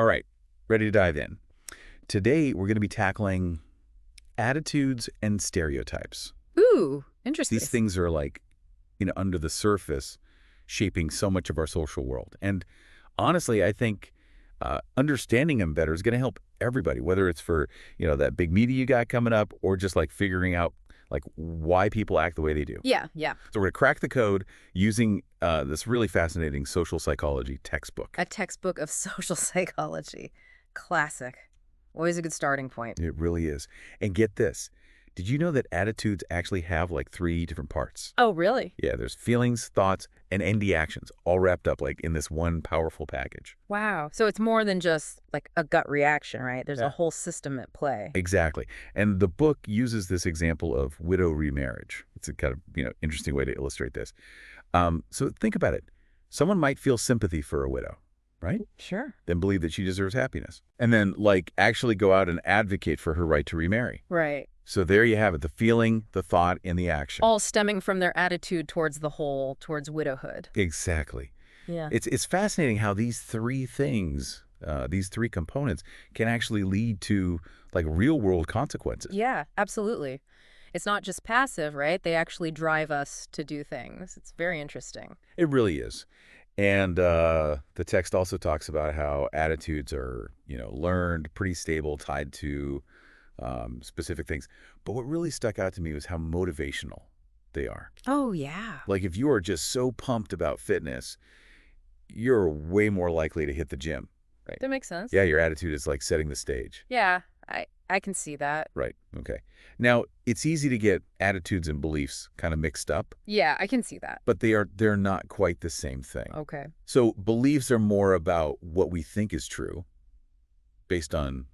All right, ready to dive in. Today, we're going to be tackling attitudes and stereotypes. Ooh, interesting. These things are like, under the surface, shaping so much of our social world. And honestly, I think understanding them better is going to help everybody, whether it's for, that big meeting you got coming up or just like figuring out like why people act the way they do. Yeah. So we're going to crack the code using this really fascinating social psychology textbook. A textbook of social psychology. Classic. Always a good starting point. It really is. And get this. Did you know that attitudes actually have like 3 different parts? Oh, really? Yeah, there's feelings, thoughts, and ND actions all wrapped up like in this one powerful package. Wow. So it's more than just like a gut reaction, right? There's a whole system at play. Exactly. And the book uses this example of widow remarriage. It's a kind of, interesting way to illustrate this. So think about it. Someone might feel sympathy for a widow, right? Sure. Then believe that she deserves happiness. And then like actually go out and advocate for her right to remarry. Right. So there you have it, the feeling, the thought, and the action. All stemming from their attitude towards the whole, towards widowhood. Exactly. Yeah. It's fascinating how these 3 things, these 3 components can actually lead to like real world consequences. Yeah, absolutely. It's not just passive, right? They actually drive us to do things. It's very interesting. It really is. And the text also talks about how attitudes are, learned, pretty stable, tied to specific things. But what really stuck out to me was how motivational they are. Oh, yeah. Like if you are just so pumped about fitness, you're way more likely to hit the gym, right? That makes sense. Yeah, your attitude is like setting the stage. Yeah, I can see that. Right, okay. Now, it's easy to get attitudes and beliefs kind of mixed up. Yeah, I can see that. But they're not quite the same thing. Okay. So beliefs are more about what we think is true based on,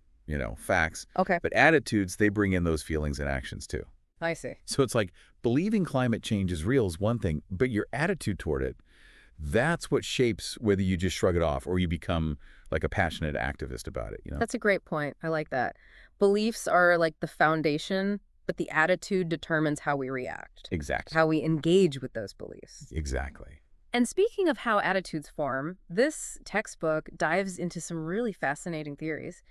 facts. Okay. But attitudes, they bring in those feelings and actions too. I see. So it's like believing climate change is real is one thing, but your attitude toward it, that's what shapes whether you just shrug it off or you become like a passionate activist about it, That's a great point. I like that. Beliefs are like the foundation, but the attitude determines how we react. Exactly. How we engage with those beliefs. Exactly. And speaking of how attitudes form, this textbook dives into some really fascinating theories.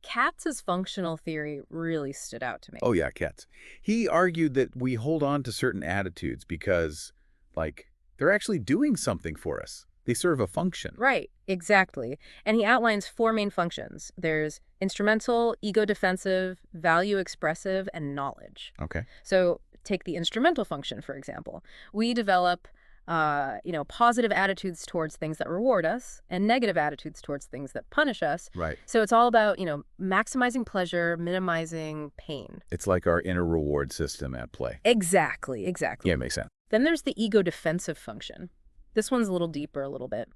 Katz's functional theory really stood out to me. Oh, yeah, Katz. He argued that we hold on to certain attitudes because, like, they're actually doing something for us. They serve a function. Right, exactly. And he outlines 4 main functions. There's instrumental, ego-defensive, value-expressive, and knowledge. Okay. So take the instrumental function, for example. We develop positive attitudes towards things that reward us and negative attitudes towards things that punish us. Right. So it's all about, maximizing pleasure, minimizing pain. It's like our inner reward system at play. Exactly. Yeah, it makes sense. Then there's the ego-defensive function. This one's a little deeper, a little bit.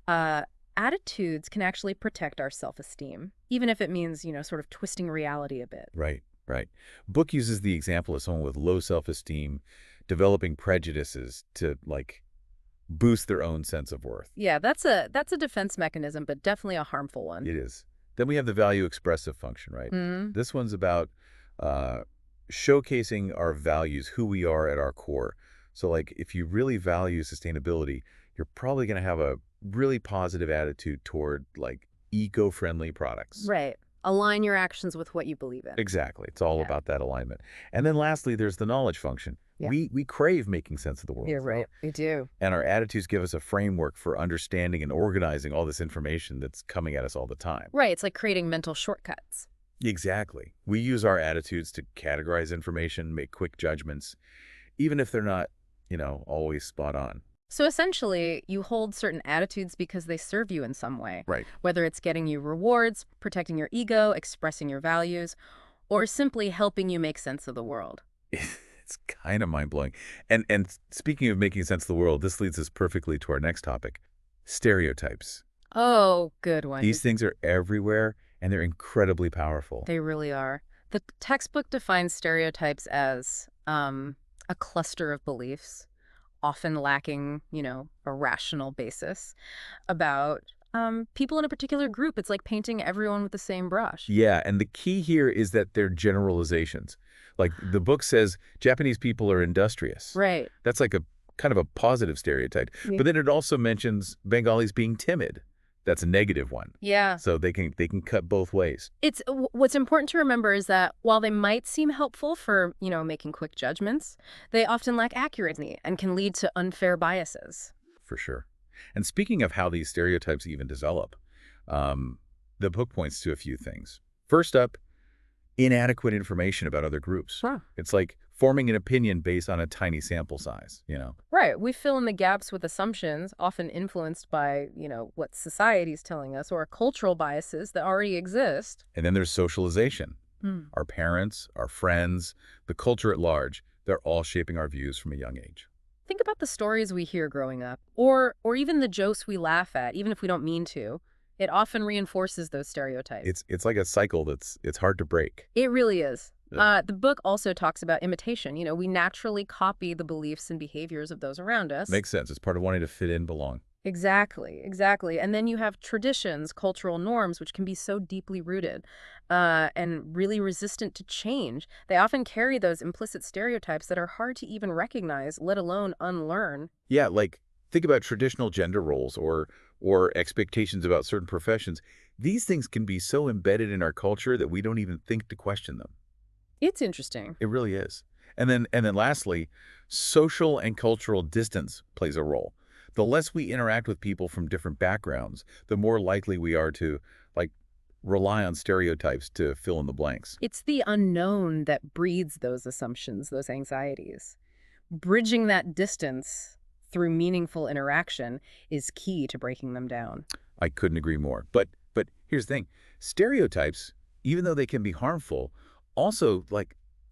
Attitudes can actually protect our self-esteem, even if it means, sort of twisting reality a bit. Right. Book uses the example of someone with low self-esteem developing prejudices to, like, boost their own sense of worth. Yeah, that's a defense mechanism, but definitely a harmful one. It is. Then we have the value expressive function, right? Mm-hmm. This one's about showcasing our values, who we are at our core. So, like, if you really value sustainability, you're probably going to have a really positive attitude toward, like, eco-friendly products. Right. Align your actions with what you believe in. Exactly. It's all about that alignment. And then lastly, there's the knowledge function. Yeah. We crave making sense of the world. You're right. We do. And our attitudes give us a framework for understanding and organizing all this information that's coming at us all the time. Right. It's like creating mental shortcuts. Exactly. We use our attitudes to categorize information, make quick judgments, even if they're not, always spot on. So essentially, you hold certain attitudes because they serve you in some way. Right. Whether it's getting you rewards, protecting your ego, expressing your values, or simply helping you make sense of the world. It's kind of mind-blowing. And speaking of making sense of the world, this leads us perfectly to our next topic, stereotypes. Oh, good one. These things are everywhere, and they're incredibly powerful. They really are. The textbook defines stereotypes as a cluster of beliefs, often lacking, a rational basis, about people in a particular group. It's like painting everyone with the same brush. Yeah, and the key here is that they're generalizations. Like the book says, Japanese people are industrious. Right. That's like a kind of a positive stereotype. Yeah. But then it also mentions Bengalis being timid. that's a negative one. Yeah. So they can cut both ways. What's important to remember is that while they might seem helpful for, making quick judgments, they often lack accuracy and can lead to unfair biases. For sure. And speaking of how these stereotypes even develop, the book points to a few things. First up, inadequate information about other groups. Huh. It's like forming an opinion based on a tiny sample size. Right. We fill in the gaps with assumptions, often influenced by, what society's telling us or cultural biases that already exist. And then there's socialization. Our parents, our friends, the culture at large, they're all shaping our views from a young age. Think about the stories we hear growing up, or even the jokes we laugh at, even if we don't mean to. It often reinforces those stereotypes. It's like a cycle it's hard to break. It really is. Yeah. The book also talks about imitation. We naturally copy the beliefs and behaviors of those around us. Makes sense. It's part of wanting to fit in, belong. Exactly, exactly. And then you have traditions, cultural norms, which can be so deeply rooted and really resistant to change. They often carry those implicit stereotypes that are hard to even recognize, let alone unlearn. Yeah, like think about traditional gender roles or expectations about certain professions. These things can be so embedded in our culture that we don't even think to question them. It's interesting. It really is. And then lastly, social and cultural distance plays a role. The less we interact with people from different backgrounds, the more likely we are to rely on stereotypes to fill in the blanks. It's the unknown that breeds those assumptions, those anxieties. Bridging that distance through meaningful interaction is key to breaking them down. I couldn't agree more. But here's the thing. Stereotypes, even though they can be harmful, also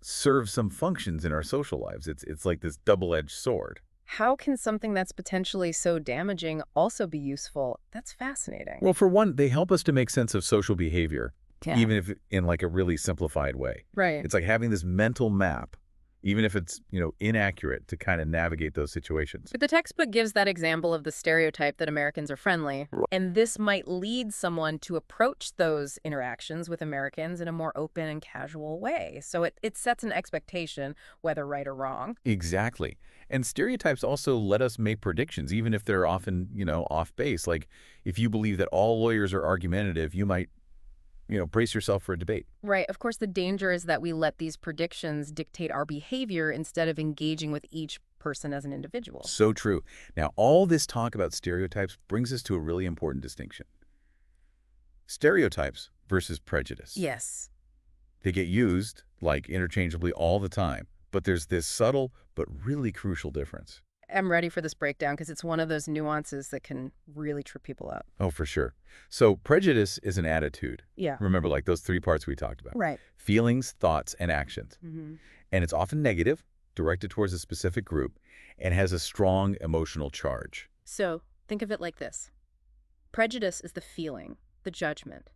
serve some functions in our social lives. It's like this double-edged sword. How can something that's potentially so damaging also be useful? That's fascinating. Well, for one, they help us to make sense of social behavior, Yeah. even if in a really simplified way. Right. It's like having this mental map, even if it's, inaccurate, to kind of navigate those situations. But the textbook gives that example of the stereotype that Americans are friendly, and this might lead someone to approach those interactions with Americans in a more open and casual way. So it sets an expectation, whether right or wrong. Exactly. And stereotypes also let us make predictions, even if they're often, off base. Like if you believe that all lawyers are argumentative, you might brace yourself for a debate. Right. Of course, the danger is that we let these predictions dictate our behavior instead of engaging with each person as an individual. So true. Now, all this talk about stereotypes brings us to a really important distinction. Stereotypes versus prejudice. Yes. They get used interchangeably all the time, but there's this subtle but really crucial difference. I'm ready for this breakdown because it's one of those nuances that can really trip people up. Oh, for sure. So prejudice is an attitude. Yeah. Remember, those 3 parts we talked about. Right. Feelings, thoughts, and actions. Mm-hmm. And it's often negative, directed towards a specific group, and has a strong emotional charge. So think of it like this. Prejudice is the feeling, the judgment.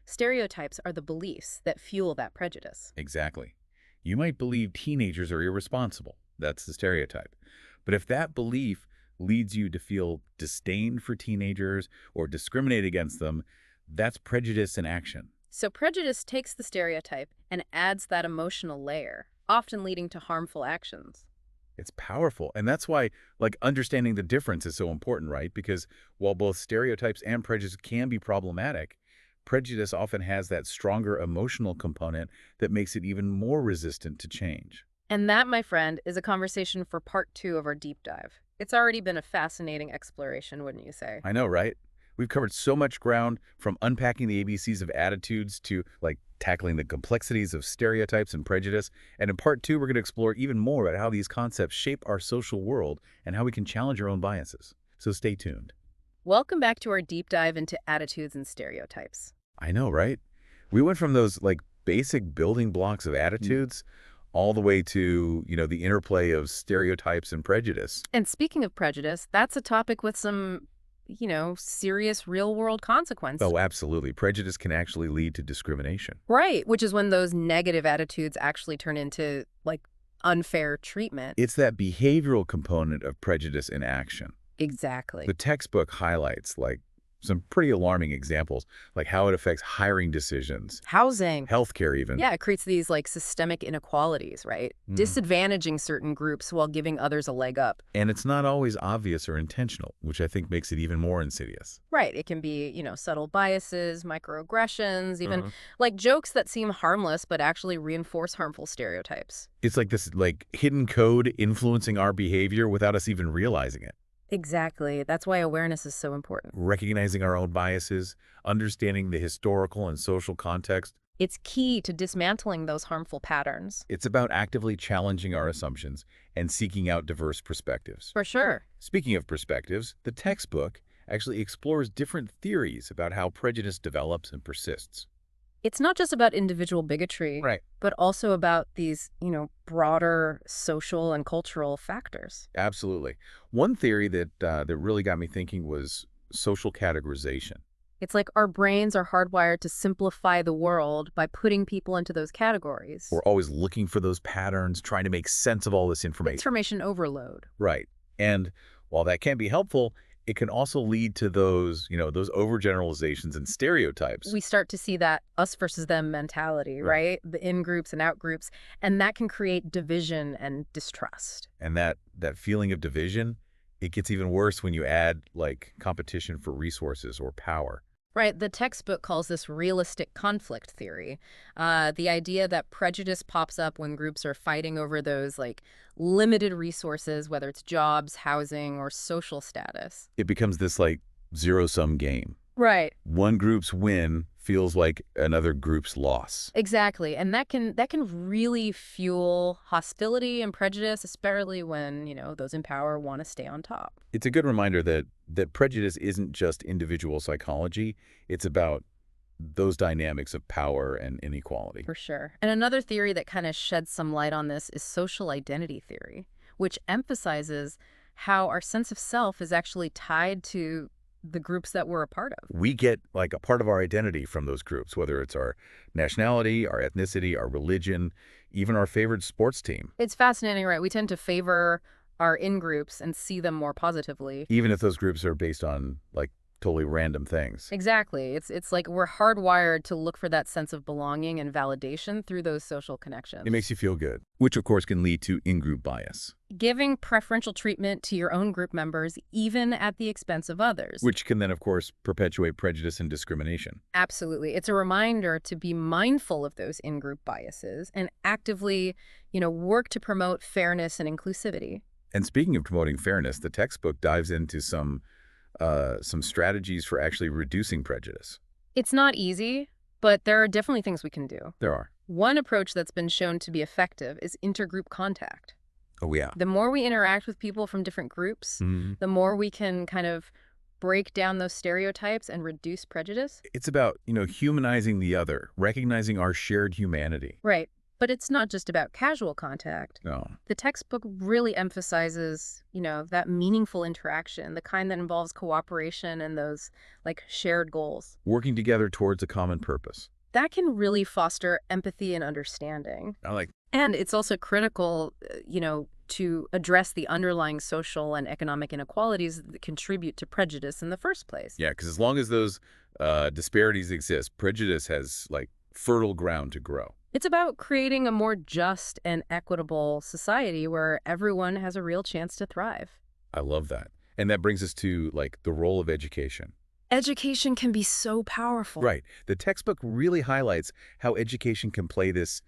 Stereotypes are the beliefs that fuel that prejudice. Exactly. You might believe teenagers are irresponsible. That's the stereotype. But if that belief leads you to feel disdain for teenagers or discriminate against them, that's prejudice in action. So prejudice takes the stereotype and adds that emotional layer, often leading to harmful actions. It's powerful. And that's why, understanding the difference is so important, right? Because while both stereotypes and prejudice can be problematic, prejudice often has that stronger emotional component that makes it even more resistant to change. And that, my friend, is a conversation for part 2 of our deep dive. It's already been a fascinating exploration, wouldn't you say? I know, right? We've covered so much ground, from unpacking the ABCs of attitudes to tackling the complexities of stereotypes and prejudice. And in part 2, we're going to explore even more about how these concepts shape our social world and how we can challenge our own biases. So stay tuned. Welcome back to our deep dive into attitudes and stereotypes. I know, right? We went from those basic building blocks of attitudes all the way to, the interplay of stereotypes and prejudice. And speaking of prejudice, that's a topic with some, serious real-world consequences. Oh, absolutely. Prejudice can actually lead to discrimination. Right, which is when those negative attitudes actually turn into, unfair treatment. It's that behavioral component of prejudice in action. Exactly. The textbook highlights, some pretty alarming examples, like how it affects hiring decisions, Housing. healthcare even. Yeah, it creates these like systemic inequalities, right? Mhm. Disadvantaging certain groups while giving others a leg up. And it's not always obvious or intentional, which I think makes it even more insidious. Right. It can be, subtle biases, microaggressions, even Uh-huh. like jokes that seem harmless but actually reinforce harmful stereotypes. It's like this hidden code influencing our behavior without us even realizing it. Exactly. That's why awareness is so important. Recognizing our own biases, understanding the historical and social context. It's key to dismantling those harmful patterns. It's about actively challenging our assumptions and seeking out diverse perspectives. For sure. Speaking of perspectives, the textbook actually explores different theories about how prejudice develops and persists. It's not just about individual bigotry, Right. but also about these, broader social and cultural factors. Absolutely. One theory that really got me thinking was social categorization. It's like our brains are hardwired to simplify the world by putting people into those categories. We're always looking for those patterns, trying to make sense of all this information. Information overload. Right. And while that can be helpful, it can also lead to those overgeneralizations and stereotypes. We start to see that us versus them mentality, right? The in-groups and out-groups, and that can create division and distrust. And that feeling of division, it gets even worse when you add competition for resources or power. Right, the textbook calls this realistic conflict theory. The idea that prejudice pops up when groups are fighting over those limited resources, whether it's jobs, housing, or social status. It becomes this zero-sum game. Right. One group's win feels like another group's loss. Exactly, and that can really fuel hostility and prejudice, especially when those in power want to stay on top. It's a good reminder that prejudice isn't just individual psychology. It's about those dynamics of power and inequality. For sure. And another theory that kind of sheds some light on this is social identity theory, which emphasizes how our sense of self is actually tied to the groups that we're a part of. We get a part of our identity from those groups, whether it's our nationality, our ethnicity, our religion, even our favorite sports team. It's fascinating, right? We tend to favor our in-groups and see them more positively. Even if those groups are based on totally random things. Exactly. It's like we're hardwired to look for that sense of belonging and validation through those social connections. It makes you feel good, which of course can lead to in-group bias. Giving preferential treatment to your own group members, even at the expense of others. Which can then, of course, perpetuate prejudice and discrimination. Absolutely. It's a reminder to be mindful of those in-group biases and actively, work to promote fairness and inclusivity. And speaking of promoting fairness, the textbook dives into some strategies for actually reducing prejudice. It's not easy, but there are definitely things we can do. There are. One approach that's been shown to be effective is intergroup contact. Oh, yeah. The more we interact with people from different groups, the more we can kind of break down those stereotypes and reduce prejudice. It's about, humanizing the other, recognizing our shared humanity. Right. But it's not just about casual contact. No. The textbook really emphasizes, that meaningful interaction, the kind that involves cooperation and those shared goals. Working together towards a common purpose. That can really foster empathy and understanding. And it's also critical, to address the underlying social and economic inequalities that contribute to prejudice in the first place. Yeah, because as long as those disparities exist, prejudice has fertile ground to grow. It's about creating a more just and equitable society where everyone has a real chance to thrive. I love that. And that brings us to the role of education. Education can be so powerful. Right. The textbook really highlights how education can play this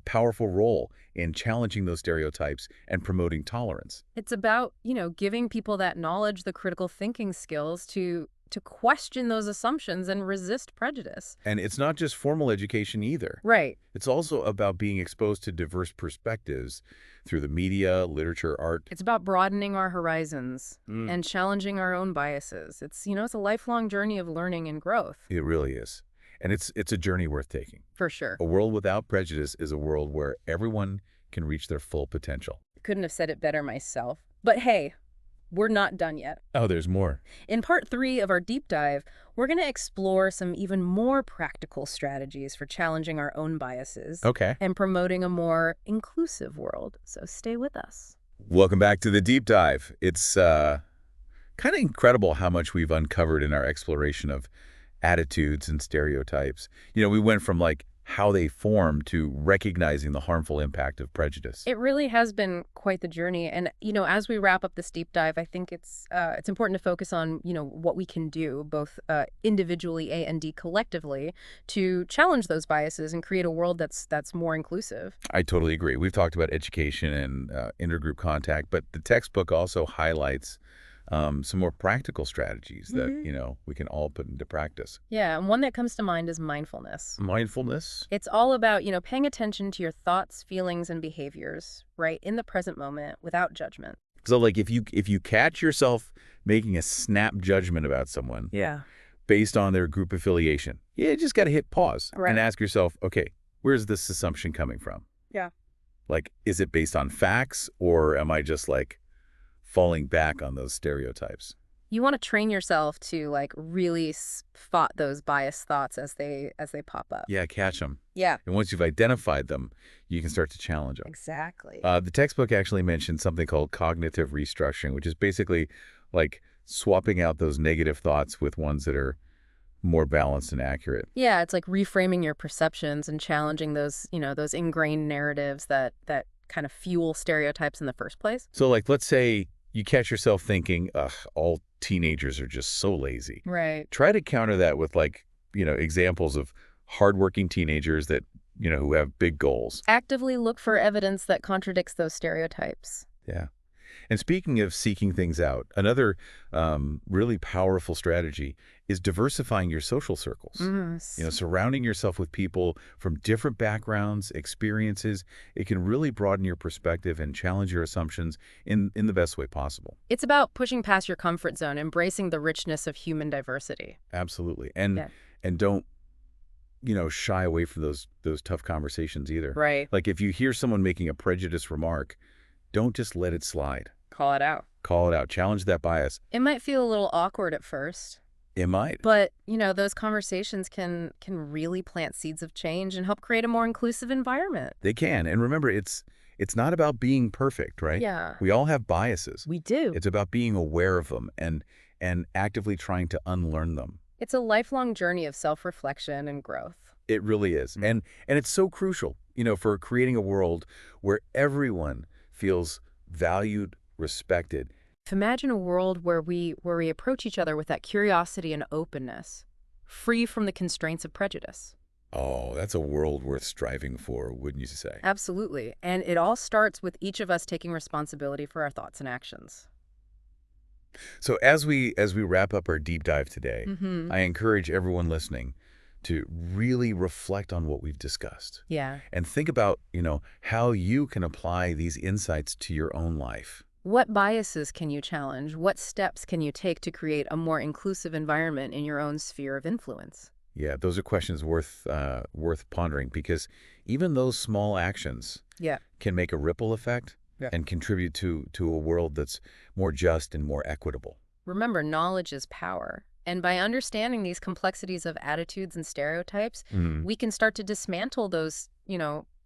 powerful role in challenging those stereotypes and promoting tolerance. It's about, giving people that knowledge, the critical thinking skills to question those assumptions and resist prejudice. And it's not just formal education either. Right. It's also about being exposed to diverse perspectives through the media, literature, art. It's about broadening our horizons and challenging our own biases. It's a lifelong journey of learning and growth. It really is. And it's a journey worth taking. For sure. A world without prejudice is a world where everyone can reach their full potential. Couldn't have said it better myself. But hey, we're not done yet. Oh, there's more. In part 3 of our deep dive, we're going to explore some even more practical strategies for challenging our own biases and promoting a more inclusive world. So stay with us. Welcome back to the deep dive. It's Kind of incredible how much we've uncovered in our exploration of attitudes and stereotypes. We went from like how they form to recognizing the harmful impact of prejudice. It really has been quite the journey. And, as we wrap up this deep dive, I think it's important to focus on, what we can do, both individually and collectively, to challenge those biases and create a world that's more inclusive. I totally agree. We've talked about education and intergroup contact, but the textbook also highlights some more practical strategies that, we can all put into practice. Yeah, and one that comes to mind is mindfulness. Mindfulness? It's all about, paying attention to your thoughts, feelings, and behaviors, right, in the present moment without judgment. So like if you catch yourself making a snap judgment about someone based on their group affiliation, you just got to hit pause and ask yourself, okay, where's this assumption coming from? Yeah. Like, is it based on facts, or am I just like falling back on those stereotypes? You want to train yourself to really spot those biased thoughts as they pop up. Yeah, catch them. Yeah. And once you've identified them, you can start to challenge them. Exactly. The textbook actually mentioned something called cognitive restructuring, which is basically like swapping out those negative thoughts with ones that are more balanced and accurate. Yeah, it's like reframing your perceptions and challenging those, those ingrained narratives that kind of fuel stereotypes in the first place. So like, let's say you catch yourself thinking, ugh, all teenagers are just so lazy. Right. Try to counter that with examples of hardworking teenagers that, who have big goals. Actively look for evidence that contradicts those stereotypes. Yeah. And speaking of seeking things out, another really powerful strategy is diversifying your social circles. Surrounding yourself with people from different backgrounds, experiences. It can really broaden your perspective and challenge your assumptions in the best way possible. It's about pushing past your comfort zone, embracing the richness of human diversity. Absolutely. And don't shy away from those tough conversations either. Right. Like if you hear someone making a prejudiced remark, don't just let it slide. Call it out. Call it out. Challenge that bias. It might feel a little awkward at first. It might. But, those conversations can really plant seeds of change and help create a more inclusive environment. They can. And remember, it's not about being perfect, right? Yeah. We all have biases. We do. It's about being aware of them and actively trying to unlearn them. It's a lifelong journey of self-reflection and growth. It really is. And it's so crucial, for creating a world where everyone feels valued, respected. Imagine a world where we approach each other with that curiosity and openness, free from the constraints of prejudice. Oh, that's a world worth striving for, wouldn't you say? Absolutely. And it all starts with each of us taking responsibility for our thoughts and actions. So as we wrap up our deep dive today, I encourage everyone listening to really reflect on what we've discussed. Yeah. And think about, how you can apply these insights to your own life. What biases can you challenge? What steps can you take to create a more inclusive environment in your own sphere of influence? Yeah, those are questions worth pondering, because even those small actions can make a ripple effect and contribute to a world that's more just and more equitable. Remember, knowledge is power. And by understanding these complexities of attitudes and stereotypes, we can start to dismantle those,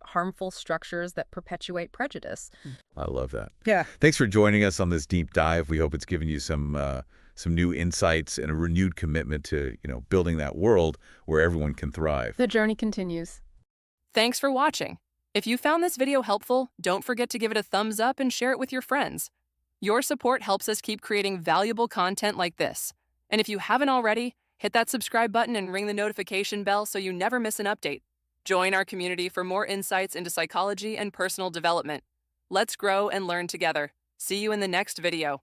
harmful structures that perpetuate prejudice. I love that. Yeah. Thanks for joining us on this deep dive. We hope it's given you some new insights and a renewed commitment to, building that world where everyone can thrive. The journey continues. Thanks for watching. If you found this video helpful, don't forget to give it a thumbs up and share it with your friends. Your support helps us keep creating valuable content like this. And if you haven't already, hit that subscribe button and ring the notification bell so you never miss an update. Join our community for more insights into psychology and personal development. Let's grow and learn together. See you in the next video.